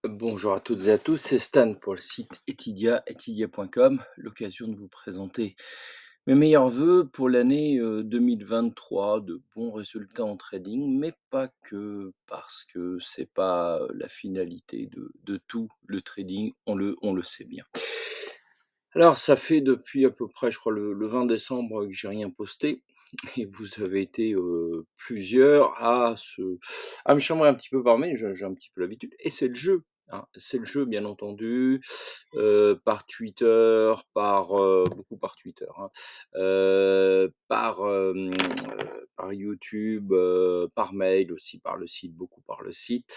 Bonjour à toutes et à tous, c'est Stan pour le site Etydia, etydia.com. L'occasion de vous présenter mes meilleurs vœux pour l'année 2023, de bons résultats en trading, mais pas que, parce que c'est pas la finalité de tout le trading, on le sait bien. Alors, ça fait depuis à peu près, je crois, le 20 décembre que j'ai rien posté et vous avez été plusieurs à me chambrer un petit peu par mail, j'ai un petit peu l'habitude, et c'est le jeu. Hein, c'est le jeu, bien entendu, par Twitter, beaucoup par Twitter, hein, par YouTube, par mail aussi, par le site, beaucoup par le site.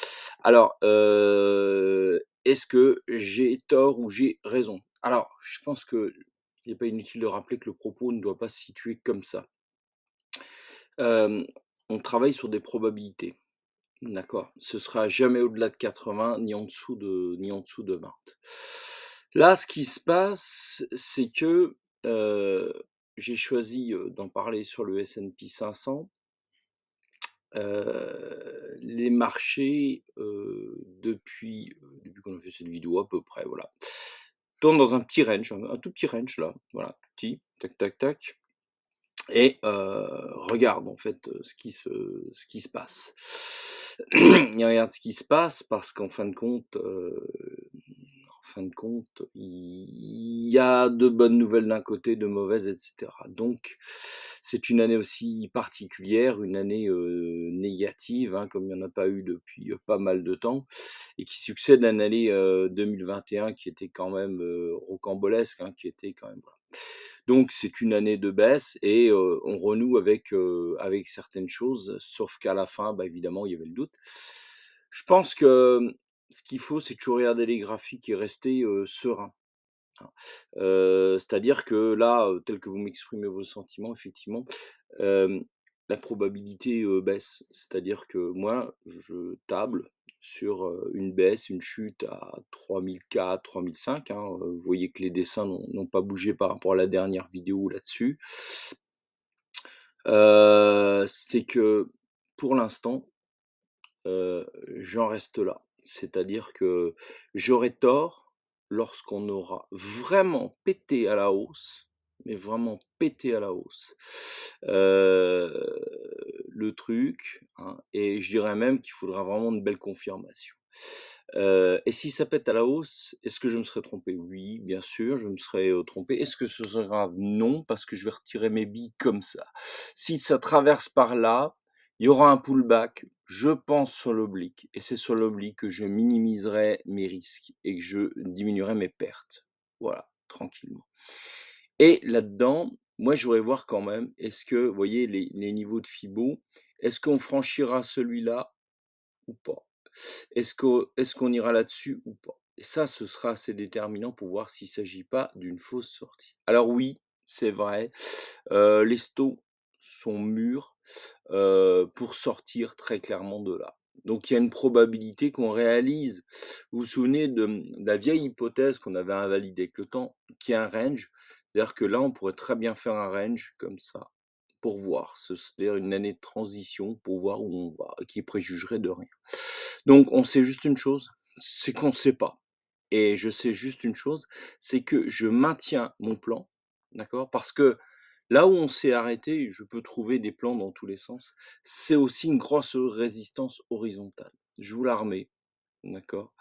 Alors, est-ce que j'ai tort ou j'ai raison? Alors, je pense qu'il n'est pas inutile de rappeler que le propos ne doit pas se situer comme ça. Hem, on travaille sur des probabilités, d'accord? Ce sera jamais au-delà de 80, ni en dessous de 20. Là, ce qui se passe, c'est que, heu, j'ai choisi, d'en parler sur le S&P 500. Les marchés, depuis qu'on a fait cette vidéo à peu près, voilà, tournent dans un petit range, un tout petit range là, voilà, tout petit, tac, tac, tac, et regarde en fait, ce qui se passe. Et regarde ce qui se passe parce qu'en fin de compte, il y a de bonnes nouvelles d'un côté, de mauvaises, et cetera. Donc c'est une année aussi particulière, une année, négative, hein, comme il n'y en a pas eu depuis, pas mal de temps, et qui succède à une année, 2021 qui était quand même, rocambolesque, hein, qui était quand même, voilà. Donc c'est une année de baisse et on renoue avec certaines choses, sauf qu'à la fin, bah, évidemment, il y avait le doute. Je pense que, ce qu'il faut, c'est toujours regarder les graphiques et rester, serein, hein. C'est-à-dire que là, tel que vous m'exprimez vos sentiments, effectivement, hem, la probabilité, baisse. C'est-à-dire que moi, je table sur, une baisse, une chute à 3004-3005, hein, vous voyez que les dessins n'ont pas bougé par rapport à la dernière vidéo là-dessus. C'est que, pour l'instant, j'en reste là. C'est-à-dire que j'aurai tort lorsqu'on aura vraiment pété à la hausse, mais vraiment pété à la hausse, heu, le truc, hein, et je dirais même qu'il faudra vraiment une belle confirmation. Et si ça pète à la hausse, est-ce que je me serais trompé? Oui, bien sûr, je me serais, trompé. Est-ce que ce serait grave? Non, parce que je vais retirer mes billes comme ça. Si ça traverse par là, il y aura un pullback, je pense, sur l'oblique, et c'est sur l'oblique que je minimiserai mes risques et que je diminuerai mes pertes. Voilà, tranquillement. Et là-dedans, moi, je voudrais voir quand même, est-ce que, vous voyez les niveaux de Fibo, est-ce qu'on franchira celui-là ou pas? Est-ce qu'on ira là-dessus ou pas? Et ça, ce sera assez déterminant pour voir s'il s'agit pas d'une fausse sortie. Alors oui, c'est vrai, les stocks sont mûrs, pour sortir très clairement de là. Donc il y a une probabilité qu'on réalise. Vous vous souvenez de la vieille hypothèse qu'on avait invalidée avec le temps, qui est un range? C'est-à-dire que là, on pourrait très bien faire un range comme ça, pour voir. C'est-à-dire une année de transition pour voir où on va, qui préjugerait de rien. Donc on sait juste une chose, c'est qu'on ne sait pas, et je sais juste une chose, c'est que je maintiens mon plan, d'accord? Parce que là où on s'est arrêté, je peux trouver des plans dans tous les sens, c'est aussi une grosse résistance horizontale. Je vous la remets, d'accord?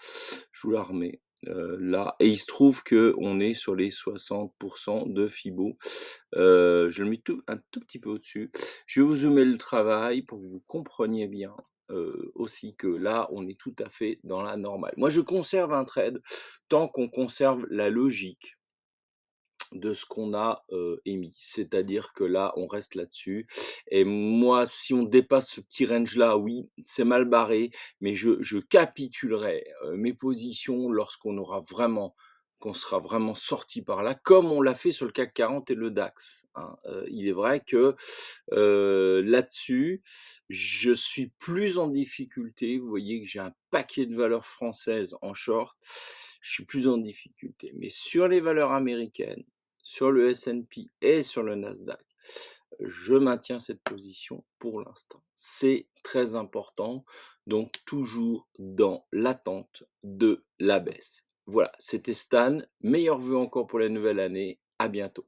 Je vous la remets, là, et il se trouve qu'on est sur les 60 de Fibo. Je le mets un tout petit peu au-dessus. Je vais vous zoomer le travail pour que vous compreniez bien, aussi, que là, on est tout à fait dans la normale. Moi, je conserve un trade tant qu'on conserve la logique de ce qu'on a, émis. C'est-à-dire que là, on reste là-dessus, et moi, si on dépasse ce petit range-là, oui, c'est mal barré, mais je capitulerai, mes positions lorsqu'on aura vraiment qu'on sera vraiment sorti par là, comme on l'a fait sur le CAC 40 et le DAX, hein. Il est vrai que, là-dessus, je suis plus en difficulté. Vous voyez que j'ai un paquet de valeurs françaises en short, je suis plus en difficulté. Mais sur les valeurs américaines, sur le S&P et sur le Nasdaq, je maintiens cette position pour l'instant. C'est très important donc toujours dans l'attente de la baisse. Voilà, c'était Stan, meilleurs vœux encore pour la nouvelle année, à bientôt.